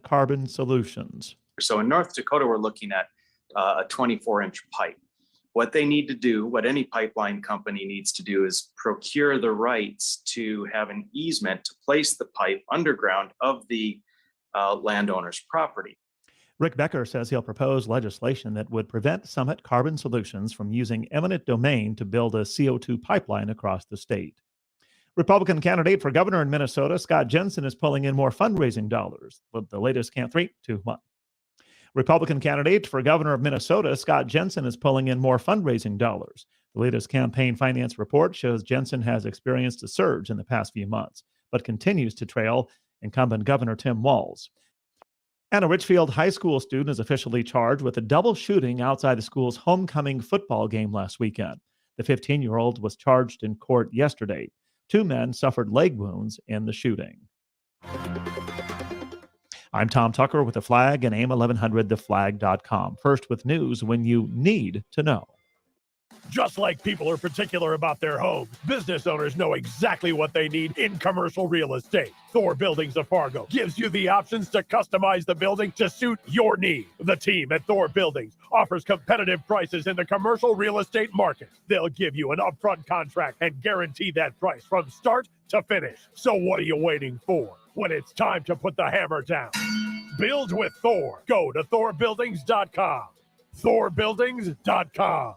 Summit Carbon Solutions. So in North Dakota, we're looking at a 24-inch pipe. What they need to do, what any pipeline company needs to do, is procure the rights to have an easement to place the pipe underground of the landowner's property. Rick Becker says he'll propose legislation that would prevent Summit Carbon Solutions from using eminent domain to build a CO2 pipeline across the state. Republican candidate for governor in Minnesota, Scott Jensen, is pulling in more fundraising dollars. With the latest count 3, 2, 1. Republican candidate for governor of Minnesota, Scott Jensen, is pulling in more fundraising dollars. The latest campaign finance report shows Jensen has experienced a surge in the past few months, but continues to trail incumbent Governor Tim Walz. And a Richfield High School student is officially charged with a double shooting outside the school's homecoming football game last weekend. The 15-year-old was charged in court yesterday. 2 men suffered leg wounds in the shooting. I'm Tom Tucker with The Flag and AM1100theflag.com. First with news when you need to know. Just like people are particular about their homes, business owners know exactly what they need in commercial real estate. Thor Buildings of Fargo gives you the options to customize the building to suit your need. The team at Thor Buildings offers competitive prices in the commercial real estate market. They'll give you an upfront contract and guarantee that price from start to finish. So what are you waiting for? When it's time to put the hammer down, build with Thor. Go to thorbuildings.com. thorbuildings.com.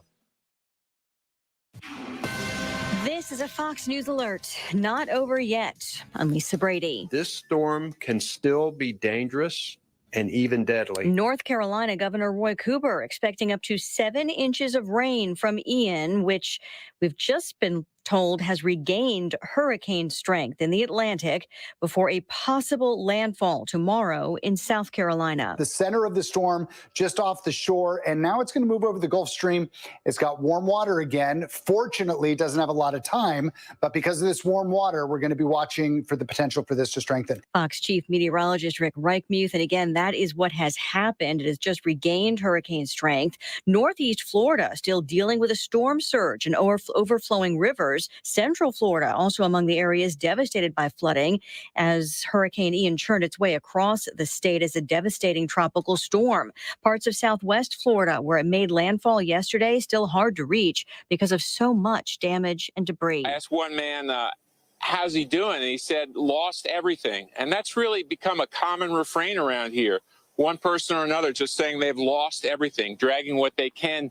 This is a Fox News alert. Not over yet. I'm Lisa Brady. This storm can still be dangerous and even deadly. North Carolina Governor Roy Cooper expecting up to 7 inches of rain from Ian, which we've just been told has regained hurricane strength in the Atlantic before a possible landfall tomorrow in South Carolina. The center of the storm just off the shore, and now it's going to move over the Gulf Stream. It's got warm water again. Fortunately, it doesn't have a lot of time, but because of this warm water, we're going to be watching for the potential for this to strengthen. Fox Chief Meteorologist Rick Reichmuth, and again, that is what has happened. It has just regained hurricane strength. Northeast Florida still dealing with a storm surge and overflowing rivers. Central Florida also among the areas devastated by flooding as Hurricane Ian churned its way across the state as a devastating tropical storm. Parts of Southwest Florida, where it made landfall yesterday, still hard to reach because of so much damage and debris. I asked one man, how's he doing? And he said, lost everything. And that's really become a common refrain around here. One person or another just saying they've lost everything, dragging what they can,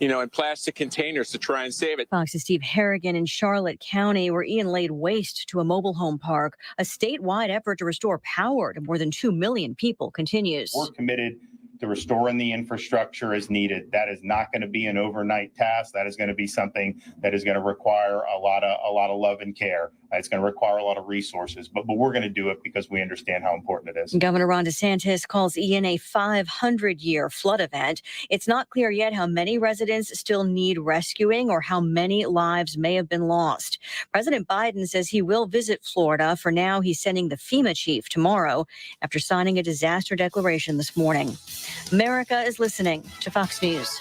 in plastic containers to try and save it. Fox's Steve Harrigan in Charlotte County, where Ian laid waste to a mobile home park. A statewide effort to restore power to more than 2 million people continues. We're committed to restoring the infrastructure as needed. That is not going to be an overnight task. That is going to be something that is going to require a lot of love and care. It's going to require a lot of resources, but we're going to do it because we understand how important it is. Governor Ron DeSantis calls Ian a 500-year flood event. It's not clear yet how many residents still need rescuing or how many lives may have been lost. President Biden says he will visit Florida. For now, he's sending the FEMA chief tomorrow after signing a disaster declaration this morning. America is listening to Fox News.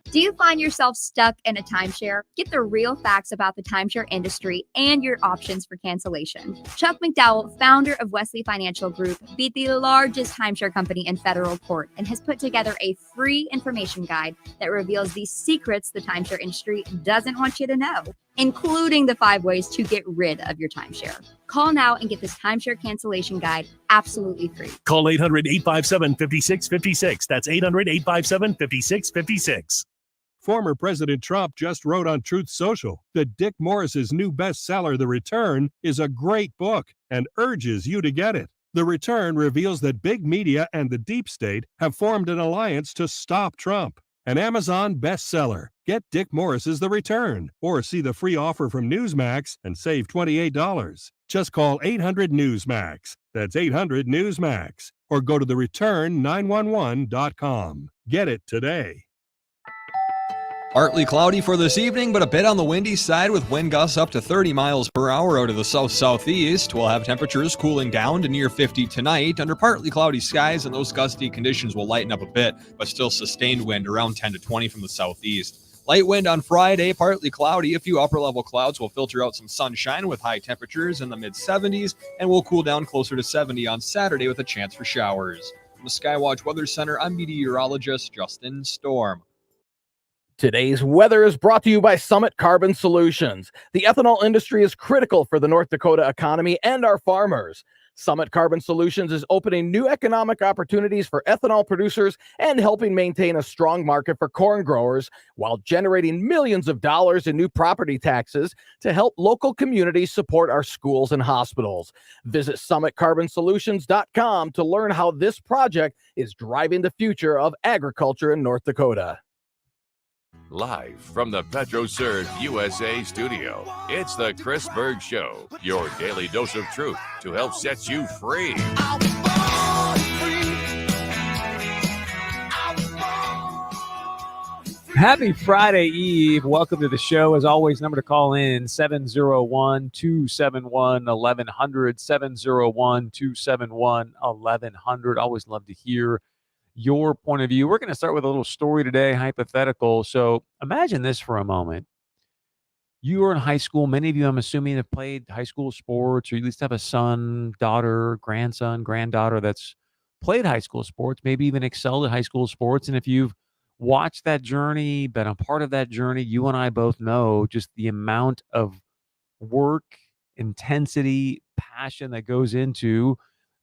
Do you find yourself stuck in a timeshare? Get the real facts about the timeshare industry and your options for cancellation. Chuck McDowell, founder of Wesley Financial Group, beat the largest timeshare company in federal court and has put together a free information guide that reveals the secrets the timeshare industry doesn't want you to know, including the 5 ways to get rid of your timeshare. Call now and get this timeshare cancellation guide absolutely free. Call 800-857-5656. That's 800-857-5656. Former President Trump just wrote on Truth Social that Dick Morris's new bestseller, The Return, is a great book and urges you to get it. The Return reveals that big media and the deep state have formed an alliance to stop Trump. An Amazon bestseller. Get Dick Morris's The Return or see the free offer from Newsmax and save $28. Just call 800-NEWSMAX. That's 800-NEWSMAX. Or go to thereturn911.com. Get it today. Partly cloudy for this evening, but a bit on the windy side with wind gusts up to 30 miles per hour out of the south-southeast. We'll have temperatures cooling down to near 50 tonight under partly cloudy skies, and those gusty conditions will lighten up a bit, but still sustained wind around 10 to 20 from the southeast. Light wind on Friday, partly cloudy. A few upper-level clouds will filter out some sunshine with high temperatures in the mid-70s, and will cool down closer to 70 on Saturday with a chance for showers. From the Skywatch Weather Center, I'm meteorologist Justin Storm. Today's weather is brought to you by Summit Carbon Solutions. The ethanol industry is critical for the North Dakota economy and our farmers. Summit Carbon Solutions is opening new economic opportunities for ethanol producers and helping maintain a strong market for corn growers while generating millions of dollars in new property taxes to help local communities support our schools and hospitals. Visit summitcarbonsolutions.com to learn how this project is driving the future of agriculture in North Dakota. Live from the PetroServe USA studio, it's the Chris Berg Show, your daily dose of truth to help set you free. Happy Friday Eve. Welcome to the show. As always, number to call in, 701-271-1100, 701-271-1100. Always love to hear your point of view. We're going to start with a little story today, hypothetical. So imagine this for a moment. You are in high school. Many of you, I'm assuming, have played high school sports, or you at least have a son, daughter, grandson, granddaughter that's played high school sports, maybe even excelled at high school sports. And if you've watched that journey, been a part of that journey, you and I both know just the amount of work, intensity, passion that goes into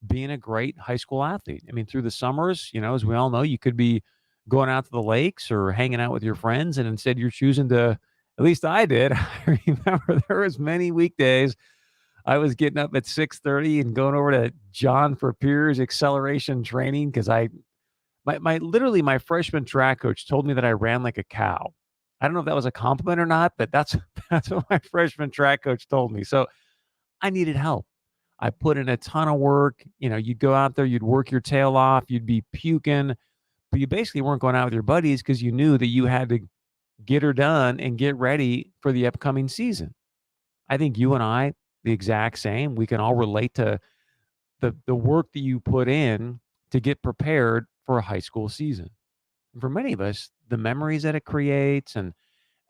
being a great high school athlete. I mean, through the summers, as we all know, you could be going out to the lakes or hanging out with your friends, and instead you're choosing to, at least I did. I remember there was many weekdays I was getting up at 6:30 and going over to John Frapier's acceleration training because literally my freshman track coach told me that I ran like a cow. I don't know if that was a compliment or not, but that's what my freshman track coach told me. So I needed help. I put in a ton of work. You'd go out there, you'd work your tail off, you'd be puking, but you basically weren't going out with your buddies because you knew that you had to get her done and get ready for the upcoming season. I think you and I, the exact same. We can all relate to the work that you put in to get prepared for a high school season. And for many of us, the memories that it creates and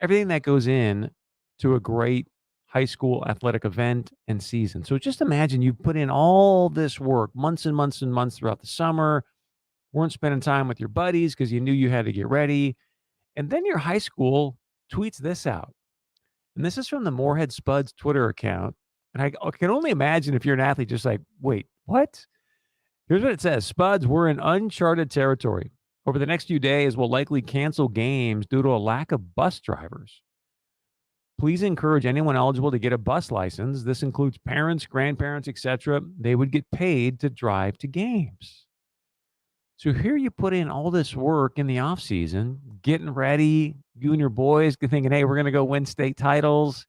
everything that goes in to a great high school athletic event and season. So just imagine you put in all this work, months and months and months throughout the summer, weren't spending time with your buddies because you knew you had to get ready. And then your high school tweets this out. And this is from the Moorhead Spuds Twitter account. And I can only imagine if you're an athlete, just like, wait, what? Here's what it says. Spuds, we're in uncharted territory. Over the next few days, we'll likely cancel games due to a lack of bus drivers. Please encourage anyone eligible to get a bus license. This includes parents, grandparents, etc. They would get paid to drive to games. So here you put in all this work in the off season, getting ready, you and your boys thinking, hey, we're going to go win state titles.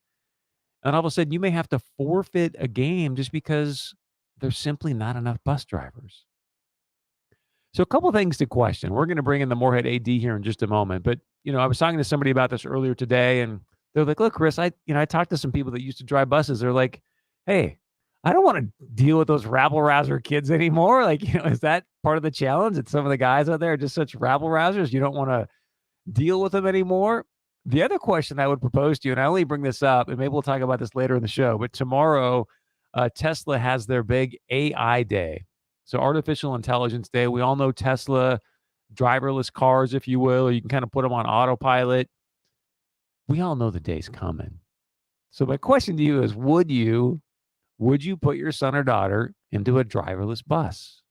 And all of a sudden you may have to forfeit a game just because there's simply not enough bus drivers. So a couple of things to question. We're going to bring in the Moorhead AD here in just a moment. But, I was talking to somebody about this earlier today, and they're like, look, Chris, I talked to some people that used to drive buses. They're like, hey, I don't want to deal with those rabble-rouser kids anymore. Like, is that part of the challenge? That some of the guys out there are just such rabble-rousers, you don't want to deal with them anymore? The other question I would propose to you, and I only bring this up, and maybe we'll talk about this later in the show, but tomorrow, Tesla has their big AI day. So artificial intelligence day. We all know Tesla, driverless cars, if you will, or you can kind of put them on autopilot. We all know the day's coming. So my question to you is, would you put your son or daughter into a driverless bus?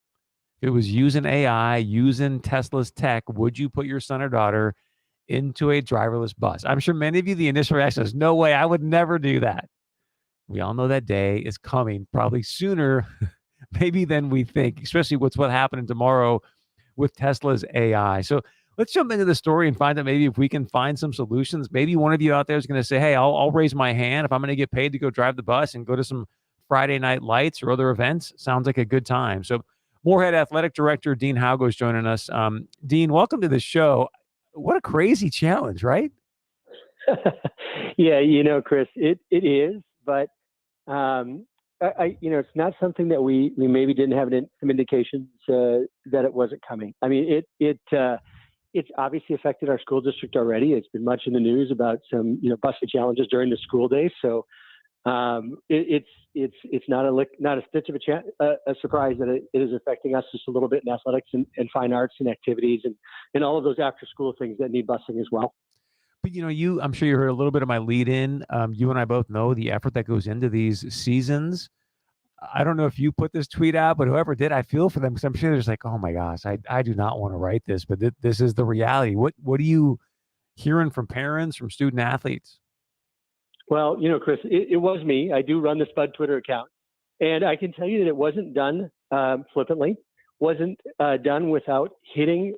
If it was using AI, using Tesla's tech, would you put your son or daughter into a driverless bus? I'm sure many of you, the initial reaction is, no way, I would never do that. We all know that day is coming, probably sooner maybe than we think, especially what's happening tomorrow with Tesla's AI. So let's jump into the story and find out maybe if we can find some solutions. Maybe one of you out there is going to say, hey, I'll raise my hand if I'm going to get paid to go drive the bus and go to some Friday night lights or other events. Sounds like a good time. So Moorhead Athletic Director Dean Haugo is joining us. Dean, welcome to the show. What a crazy challenge, right? Yeah, Chris, it is, but it's not something that we maybe didn't have some indications that it wasn't coming. I mean, it's obviously affected our school district already. It's been much in the news about some, busing challenges during the school day. So it's not a stitch of a surprise that it is affecting us just a little bit in athletics and fine arts and activities and all of those after school things that need busing as well. But I'm sure you heard a little bit of my lead in. You and I both know the effort that goes into these seasons. I don't know if you put this tweet out, but whoever did, I feel for them because I'm sure there's like, oh my gosh, I do not want to write this, but this is the reality. What are you hearing from parents, from student athletes? Well, Chris, it was me. I do run the Spud Twitter account, and I can tell you that it wasn't done flippantly, wasn't done without hitting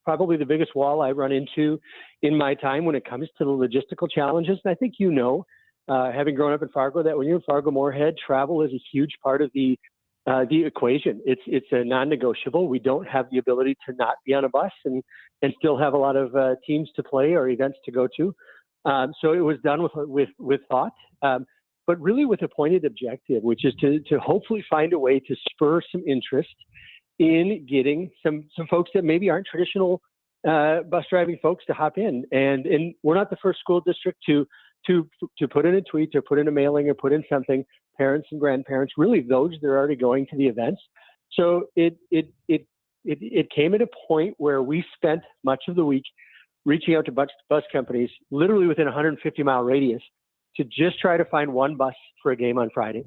probably the biggest wall I run into in my time when it comes to the logistical challenges. And I think having grown up in Fargo, that when you're in Fargo Moorhead, travel is a huge part of the equation. It's a non-negotiable. We don't have the ability to not be on a bus and still have a lot of teams to play or events to go to. So it was done with thought, but really with a pointed objective, which is to hopefully find a way to spur some interest in getting some folks that maybe aren't traditional bus driving folks to hop in. And we're not the first school district to put in a tweet or put in a mailing or put in something, parents and grandparents, really those that are already going to the events. So it came at a point where we spent much of the week reaching out to bus companies, literally within a 150-mile radius, to just try to find one bus for a game on Friday,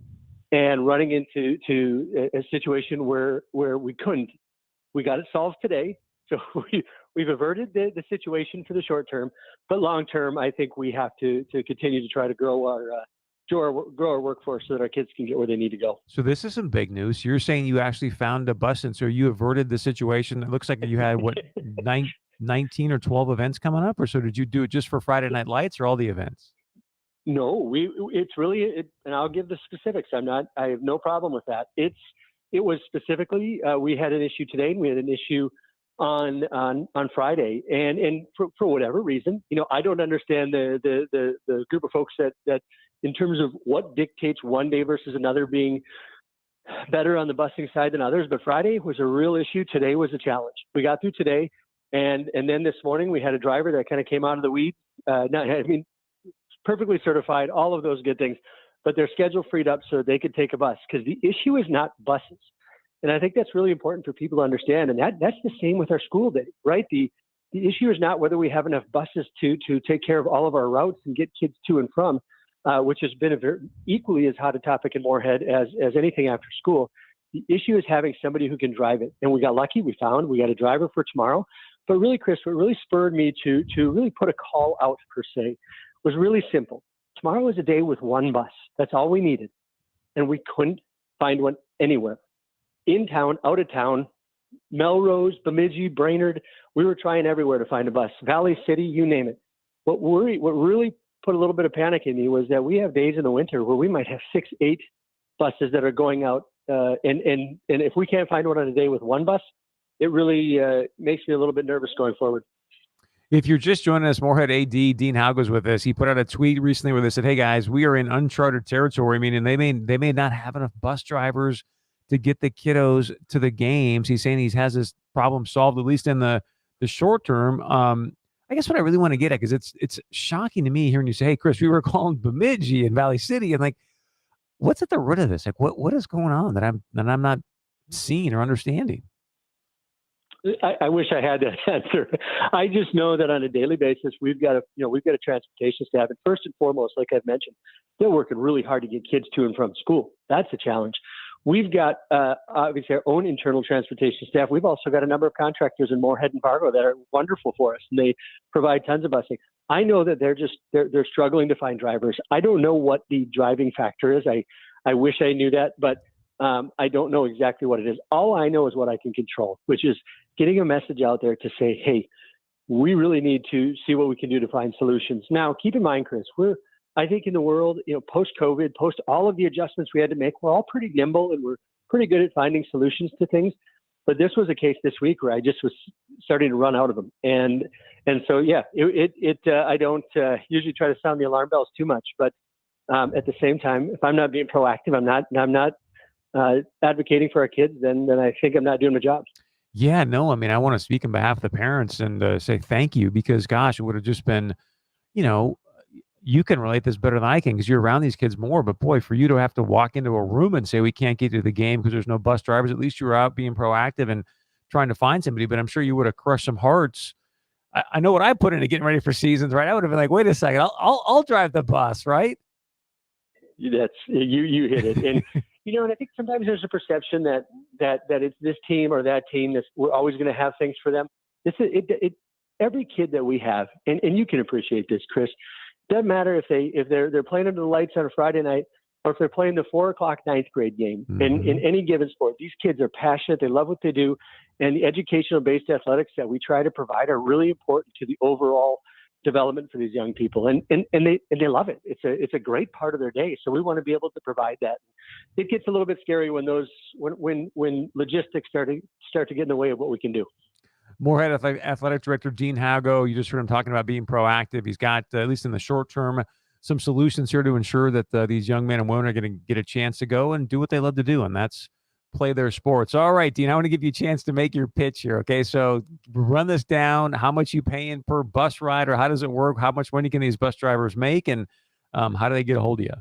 and running into a situation where we couldn't. We got it solved today, so we've averted the situation for the short term, but long term, I think we have to continue to try to grow our workforce so that our kids can get where they need to go. So this is some big news. You're saying you actually found a bus, and so you averted the situation. It looks like you had 19 or 12 events coming up, or so did you do it just for Friday Night Lights or all the events? No, it's really, and I'll give the specifics. I have no problem with that. It was specifically, we had an issue today and we had an issue on Friday, and for whatever reason, I don't understand the group of folks that in terms of what dictates one day versus another being better on the busing side than others, but Friday was a real issue. Today was a challenge. We got through today, and then this morning we had a driver that kind of came out of the weeds. Perfectly certified, all of those good things, but their schedule freed up so they could take a bus, because the issue is not buses. And I think that's really important for people to understand. And that's the same with our school day, right? The issue is not whether we have enough buses to take care of all of our routes and get kids to and from, which has been equally as hot a topic in Moorhead as anything after school. The issue is having somebody who can drive it. And we got lucky. We got a driver for tomorrow. But really, Chris, what really spurred me to really put a call out per se was really simple. Tomorrow is a day with one bus. That's all we needed. And we couldn't find one anywhere. In town, out of town, Melrose, Bemidji, Brainerd, we were trying everywhere to find a bus. Valley City, you name it. What really put a little bit of panic in me was that we have days in the winter where we might have 6, 8 buses that are going out. And if we can't find one on a day with one bus, it really makes me a little bit nervous going forward. If you're just joining us, Moorhead AD Dean Haug was with us. He put out a tweet recently where they said, "Hey guys, we are in uncharted territory." Meaning they may not have enough bus drivers to get the kiddos to the games. He's saying he has this problem solved, at least in the short term. I guess what I really want to get at, because it's shocking to me hearing you say, "Hey Chris, we were calling Bemidji and Valley City," and like, what's at the root of this? Like, what is going on that I'm not seeing or understanding? I wish I had that answer. I just know that on a daily basis, we've got a transportation staff, and first and foremost, like I've mentioned, they're working really hard to get kids to and from school. That's a challenge. We've got obviously our own internal transportation staff. We've also got a number of contractors in Moorhead and Fargo that are wonderful for us, and they provide tons of busing. I know that they're struggling to find drivers. I don't know what the driving factor is. I wish I knew that, but I don't know exactly what it is. All I know is what I can control, which is getting a message out there to say, hey, we really need to see what we can do to find solutions. Now, keep in mind, Chris, I think in the world, post-COVID, post all of the adjustments we had to make, we're all pretty nimble and we're pretty good at finding solutions to things. But this was a case this week where I just was starting to run out of them. And so, yeah, I don't usually try to sound the alarm bells too much, but at the same time, if I'm not being proactive, I'm not advocating for our kids, then I think I'm not doing my job. Yeah, no, I mean, I want to speak on behalf of the parents and say thank you because, gosh, it would have just been, you know, you can relate this better than I can because you're around these kids more. But boy, for you to have to walk into a room and say we can't get to the game because there's no bus drivers, at least you were out being proactive and trying to find somebody. But I'm sure you would have crushed some hearts. I know what I put into getting ready for seasons, right? I would have been like, wait a second, I'll drive the bus, right? You hit it. And and I think sometimes there's a perception that it's this team or that team that's we're always going to have things for them. Every kid that we have, and you can appreciate this, Chris. Doesn't matter if they're playing under the lights on a Friday night or if they're playing the 4:00 ninth grade game. In any given sport, these kids are passionate. They love what they do, and the educational based athletics that we try to provide are really important to the overall development for these young people, and they love it. It's a great part of their day. So we want to be able to provide that. It gets a little bit scary when logistics start to get in the way of what we can do. Moorhead Athletic Director Dean Hago, you just heard him talking about being proactive. He's got, at least in the short term, some solutions here to ensure that these young men and women are going to get a chance to go and do what they love to do, and that's play their sports. All right, Dean, I want to give you a chance to make your pitch here, okay? So run this down. How much you paying per bus ride, or how does it work? How much money can these bus drivers make, and how do they get a hold of you?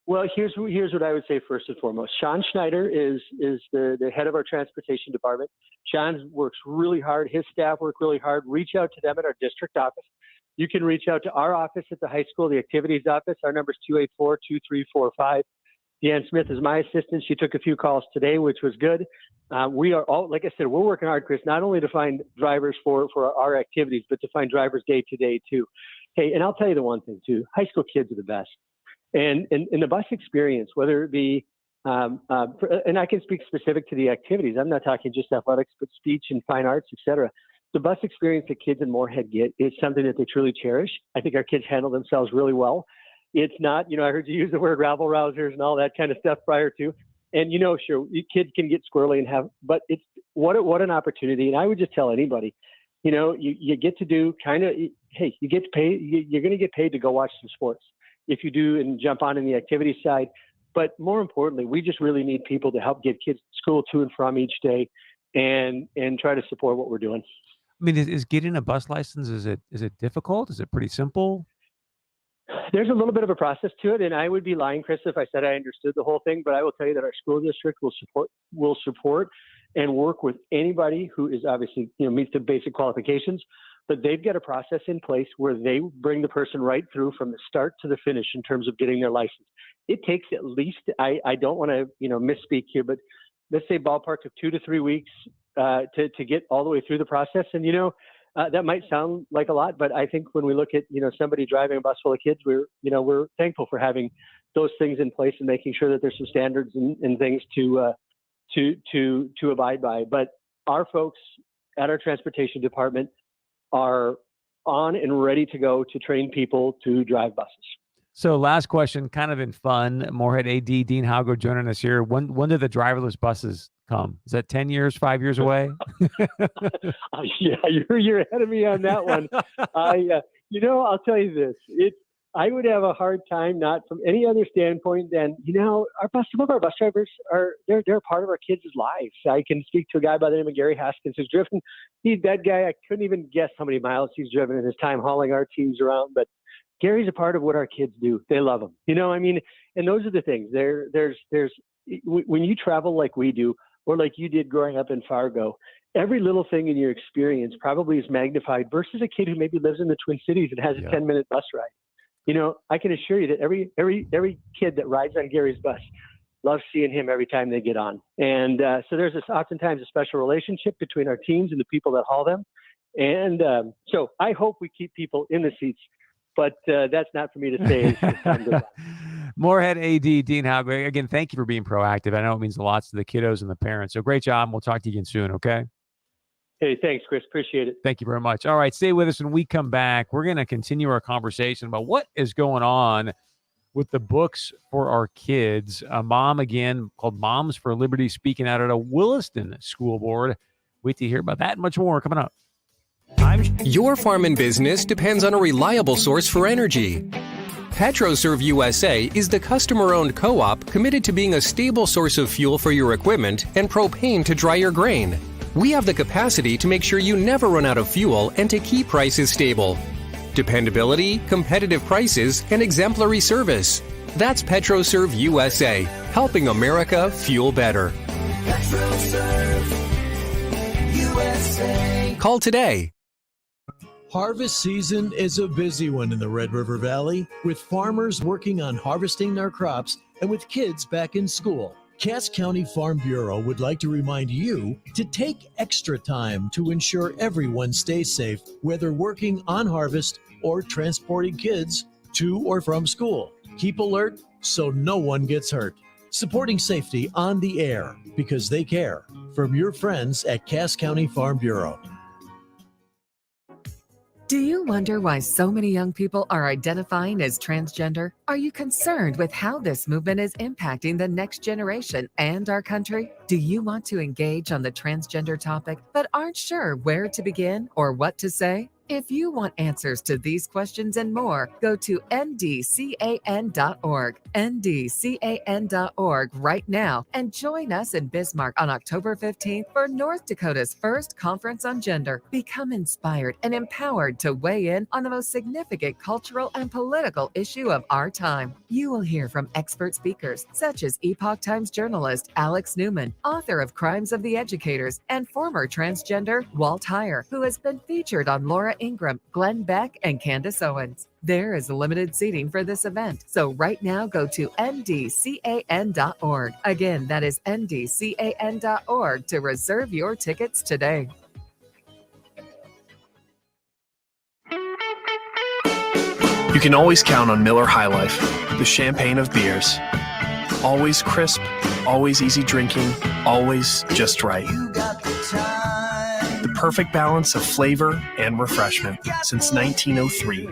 Well, here's what I would say first and foremost. Sean Schneider is the head of our transportation department. Sean works really hard. His staff work really hard. Reach out to them at our district office. You can reach out to our office at the high school, the activities office. Our number is 284-2345. Deanne Smith is my assistant. She took a few calls today, which was good. We are all, like I said, we're working hard, Chris, not only to find drivers for our activities, but to find drivers day to day too. Hey, and I'll tell you the one thing too, high school kids are the best. And the bus experience, whether it be, and I can speak specific to the activities. I'm not talking just athletics, but speech and fine arts, et cetera. The bus experience that kids in Moorhead get is something that they truly cherish. I think our kids handle themselves really well. It's not, I heard you use the word rabble rousers and all that kind of stuff prior to. And, sure, kids can get squirrely and but it's what an opportunity. And I would just tell anybody, you get to do hey, you get to pay, you're going to get paid to go watch some sports if you do and jump on in the activity side. But more importantly, we just really need people to help get kids to school to and from each day and try to support what we're doing. I mean, is getting a bus license, is it difficult? Is it pretty simple? There's a little bit of a process to it, and I would be lying, Chris, if I said I understood the whole thing. But I will tell you that our school district will support and work with anybody who is obviously meets the basic qualifications. But they've got a process in place where they bring the person right through from the start to the finish in terms of getting their license. It takes at least I don't want to misspeak here, but let's say ballpark of 2 to 3 weeks to get all the way through the process. And that might sound like a lot, but I think when we look at somebody driving a bus full of kids, we're thankful for having those things in place and making sure that there's some standards and things to abide by. But our folks at our transportation department are on and ready to go to train people to drive buses. So last question, kind of in fun. Moorhead AD Dean Hago joining us here. When do the driverless buses come? Is that 10 years, 5 years away? Yeah, you're ahead of me on that one. I'll tell you this. I would have a hard time, not from any other standpoint than, some of our bus drivers they're a part of our kids' lives. I can speak to a guy by the name of Gary Haskins who's driven. He's that guy. I couldn't even guess how many miles he's driven in his time hauling our teams around, but Gary's a part of what our kids do. They love him. And those are the things. There's when you travel like we do, or like you did growing up in Fargo, every little thing in your experience probably is magnified versus a kid who maybe lives in the Twin Cities and has a 10-minute bus ride. I can assure you that every kid that rides on Gary's bus loves seeing him every time they get on. And so there's oftentimes a special relationship between our teams and the people that haul them. And so I hope we keep people in the seats, but that's not for me to say. Moorhead AD Dean Hago, again, thank you for being proactive. I know it means lots to the kiddos and the parents. So great job. And we'll talk to you again soon, okay? Hey, thanks, Chris. Appreciate it. Thank you very much. All right, stay with us. When we come back, we're going to continue our conversation about what is going on with the books for our kids. A mom, again, called Moms for Liberty, speaking out at a Williston School Board. Wait to hear about that and much more coming up. Your farm and business depends on a reliable source for energy. PetroServe USA is the customer-owned co-op committed to being a stable source of fuel for your equipment and propane to dry your grain. We have the capacity to make sure you never run out of fuel and to keep prices stable. Dependability, competitive prices, and exemplary service. That's PetroServe USA, helping America fuel better. PetroServe USA. Call today. Harvest season is a busy one in the Red River Valley, with farmers working on harvesting their crops and with kids back in school. Cass County Farm Bureau would like to remind you to take extra time to ensure everyone stays safe, whether working on harvest or transporting kids to or from school. Keep alert so no one gets hurt. Supporting safety on the air because they care. From your friends at Cass County Farm Bureau. Do you wonder why so many young people are identifying as transgender? Are you concerned with how this movement is impacting the next generation and our country? Do you want to engage on the transgender topic but aren't sure where to begin or what to say? If you want answers to these questions and more, go to ndcan.org, ndcan.org right now, and join us in Bismarck on October 15th for North Dakota's first Conference on Gender. Become inspired and empowered to weigh in on the most significant cultural and political issue of our time. You will hear from expert speakers such as Epoch Times journalist Alex Newman, author of Crimes of the Educators, and former transgender Walt Heyer, who has been featured on Laura Ingram, Glenn Beck, and Candace Owens. There is limited seating for this event, so right now go to ndcan.org. Again, that is ndcan.org to reserve your tickets today. You can always count on Miller High Life, the champagne of beers. Always crisp, always easy drinking, always just right. The perfect balance of flavor and refreshment since 1903.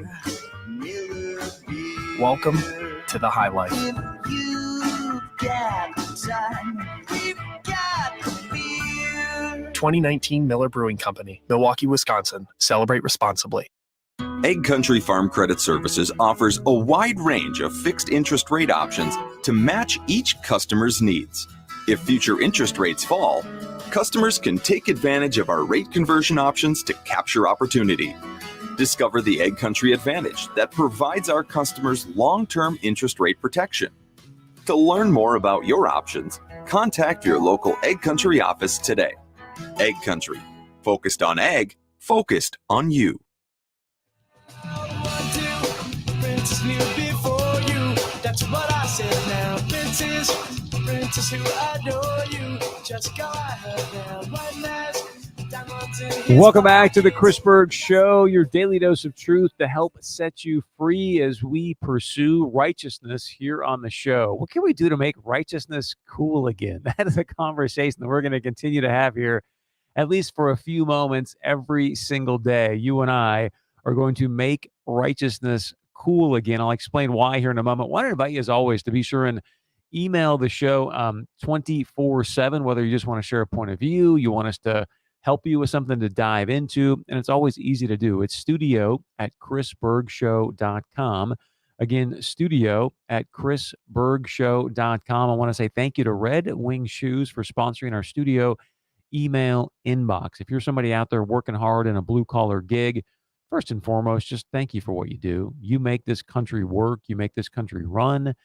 Welcome to the High Life. 2019 Miller Brewing Company, Milwaukee, Wisconsin. Celebrate responsibly. Egg Country Farm Credit Services offers a wide range of fixed interest rate options to match each customer's needs. If future interest rates fall, customers can take advantage of our rate conversion options to capture opportunity. Discover the Egg Country Advantage that provides our customers long-term interest rate protection. To learn more about your options, contact your local Egg Country office today. Egg Country, focused on egg, focused on you. Princess knew before you. That's what I said now. Princess who adore you. Just go ahead now. White mask, diamonds in his Welcome back to the Chris Berg Show, your daily dose of truth to help set you free as we pursue righteousness here on the show. What can we do to make righteousness cool again? That is a conversation that we're going to continue to have here, at least for a few moments every single day. You and I are going to make righteousness cool again. I'll explain why here in a moment. I want to invite you, as always, to be sure and email the show 24/7, whether you just want to share a point of view, you want us to help you with something to dive into, and it's always easy to do. It's studio@chrisbergshow.com. Again, studio@chrisbergshow.com. I want to say thank you to Red Wing Shoes for sponsoring our studio email inbox. If you're somebody out there working hard in a blue-collar gig, first and foremost, just thank you for what you do. You make this country work. You make this country run.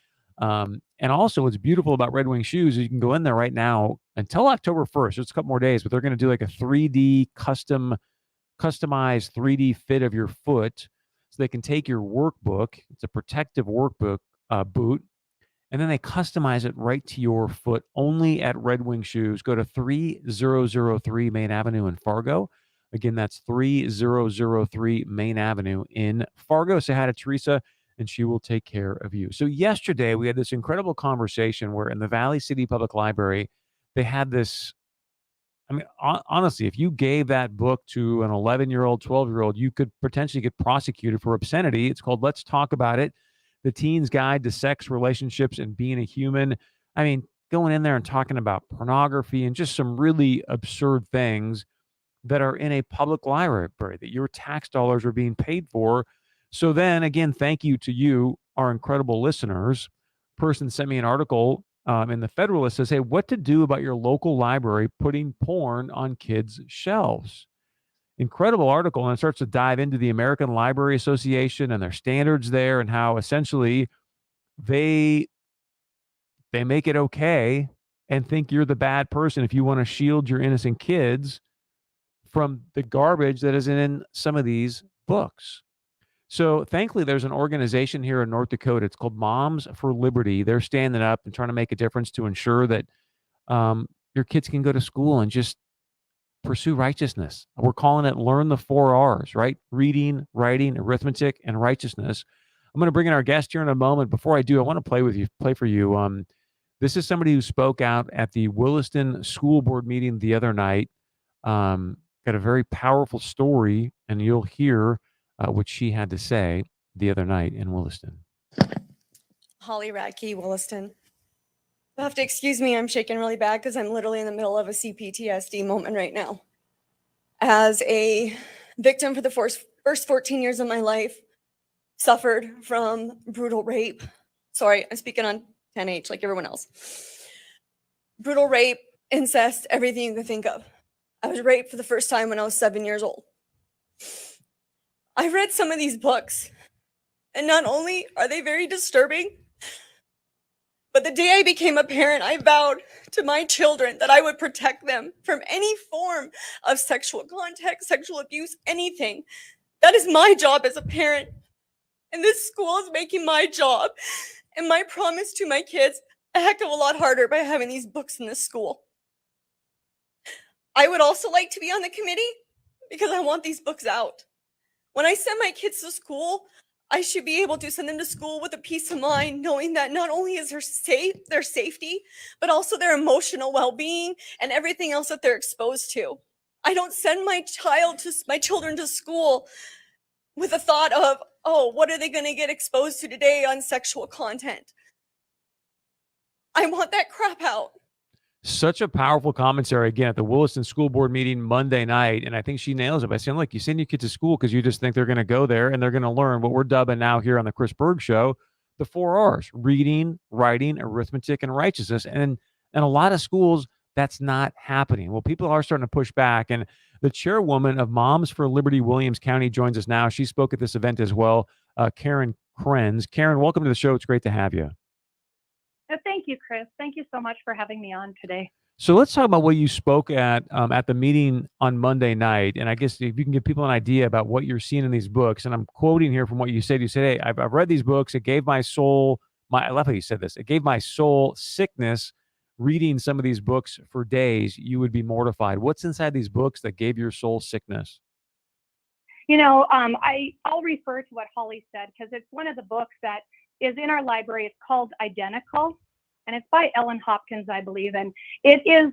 And also what's beautiful about Red Wing Shoes is you can go in there right now until October 1st. It's a couple more days, but they're going to do like a 3D customized 3D fit of your foot. So they can take your workbook. It's a protective workbook boot. And then they customize it right to your foot only at Red Wing Shoes. Go to 3003 Main Avenue in Fargo. Again, that's 3003 Main Avenue in Fargo. Say hi to Teresa, and she will take care of you. So yesterday, we had this incredible conversation where in the Valley City Public Library, they had this, I mean, honestly, if you gave that book to an 11-year-old, 12-year-old, you could potentially get prosecuted for obscenity. It's called Let's Talk About It, The Teen's Guide to Sex, Relationships, and Being a Human. I mean, going in there and talking about pornography and just some really absurd things that are in a public library that your tax dollars are being paid for. So then again, thank you to you, our incredible listeners. Person sent me an article in the Federalist says, hey, what to do about your local library putting porn on kids' shelves. Incredible article, and it starts to dive into the American Library Association and their standards there, and how essentially they make it okay and think you're the bad person if you want to shield your innocent kids from the garbage that is in some of these books. So thankfully, there's an organization here in North Dakota. It's called Moms for Liberty. They're standing up and trying to make a difference to ensure that your kids can go to school and just pursue righteousness. We're calling it Learn the 4 R's, right? Reading, writing, arithmetic, and righteousness. I'm going to bring in our guest here in a moment. Before I do, I want to play for you. This is somebody who spoke out at the Williston School Board meeting the other night. Got a very powerful story, and you'll hear what she had to say the other night in Williston. Holly Radke, Williston. You'll have to excuse me, I'm shaking really bad because I'm literally in the middle of a CPTSD moment right now. As a victim for the first 14 years of my life, suffered from brutal rape. Sorry, I'm speaking on 10H like everyone else. Brutal rape, incest, everything you can think of. I was raped for the first time when I was 7 years old. I read some of these books, and not only are they very disturbing, but the day I became a parent, I vowed to my children that I would protect them from any form of sexual contact, sexual abuse, anything. That is my job as a parent. And this school is making my job and my promise to my kids a heck of a lot harder by having these books in this school. I would also like to be on the committee because I want these books out. When I send my kids to school, I should be able to send them to school with a peace of mind, knowing that not only is their safety, but also their emotional well-being and everything else that they're exposed to. I don't send my children to school with a thought of, oh, what are they going to get exposed to today on sexual content? I want that crap out. Such a powerful commentary again at the Williston School Board meeting Monday night. And I think she nails it by saying, look, you send your kids to school because you just think they're going to go there and they're going to learn what we're dubbing now here on the Chris Berg Show, the 4 R's: reading, writing, arithmetic, and righteousness. And in a lot of schools, that's not happening. Well, people are starting to push back. And the chairwoman of Moms for Liberty Williams County joins us now. She spoke at this event as well, Karen Krenz. Karen, welcome to the show. It's great to have you. Thank you, Chris. Thank you so much for having me on today. So let's talk about what you spoke at the meeting on Monday night. And I guess if you can give people an idea about what you're seeing in these books. And I'm quoting here from what you said. You said, hey, I've read these books. It gave my soul, I love how you said this. It gave my soul sickness reading some of these books for days. You would be mortified. What's inside these books that gave your soul sickness? You know, I'll refer to what Holly said because it's one of the books that is in our library. It's called Identical, and it's by Ellen Hopkins, I believe. And it is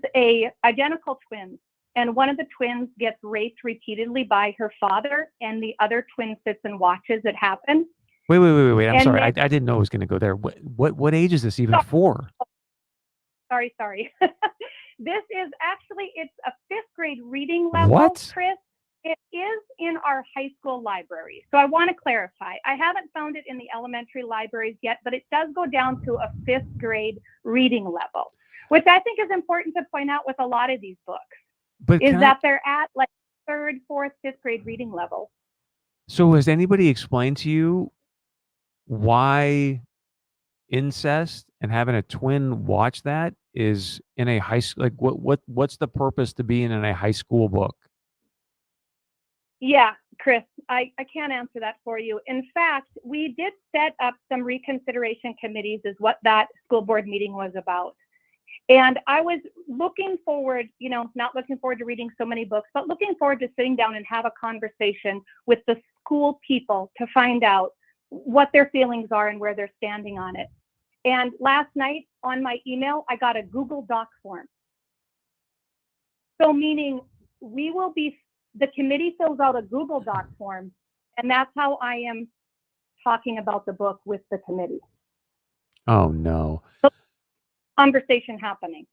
identical twins. And one of the twins gets raped repeatedly by her father, and the other twin sits and watches it happen. Wait. I'm sorry. I didn't know it was going to go there. What age is this even for? Sorry. This is actually, it's a 5th grade reading level, What? Chris. It is in our high school library. So I want to clarify. I haven't found it in the elementary libraries yet, but it does go down to a 5th grade reading level, which I think is important to point out with a lot of these books, that they're at like 3rd, 4th, 5th grade reading level. So has anybody explained to you why incest and having a twin watch that is in a high school? Like what's the purpose to being in a high school book? Yeah, Chris, I can't answer that for you. In fact, we did set up some reconsideration committees is what that school board meeting was about. And I was looking forward, not looking forward to reading so many books, but looking forward to sitting down and have a conversation with the school people to find out what their feelings are and where they're standing on it. And last night on my email, I got a Google Doc form. So meaning the committee fills out a Google Doc form, and that's how I am talking about the book with the committee. Oh, no. Conversation happening.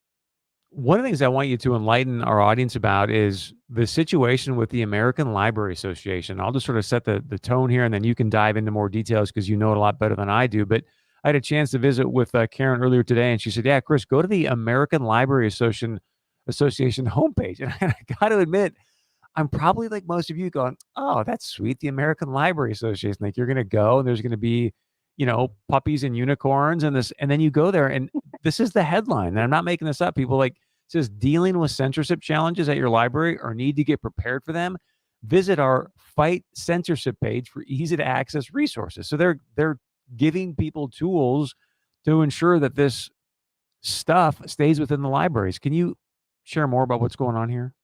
One of the things I want you to enlighten our audience about is the situation with the American Library Association. I'll just sort of set the tone here, and then you can dive into more details because you know it a lot better than I do. But I had a chance to visit with Karen earlier today, and she said, yeah, Chris, go to the American Library Association homepage. And I got to admit, I'm probably like most of you going, oh, that's sweet. The American Library Association. Like you're going to go and there's going to be, puppies and unicorns and this, and then you go there and this is the headline. And I'm not making this up. People like, it says dealing with censorship challenges at your library or need to get prepared for them. Visit our Fight Censorship page for easy to access resources. So they're giving people tools to ensure that this stuff stays within the libraries. Can you share more about what's going on here?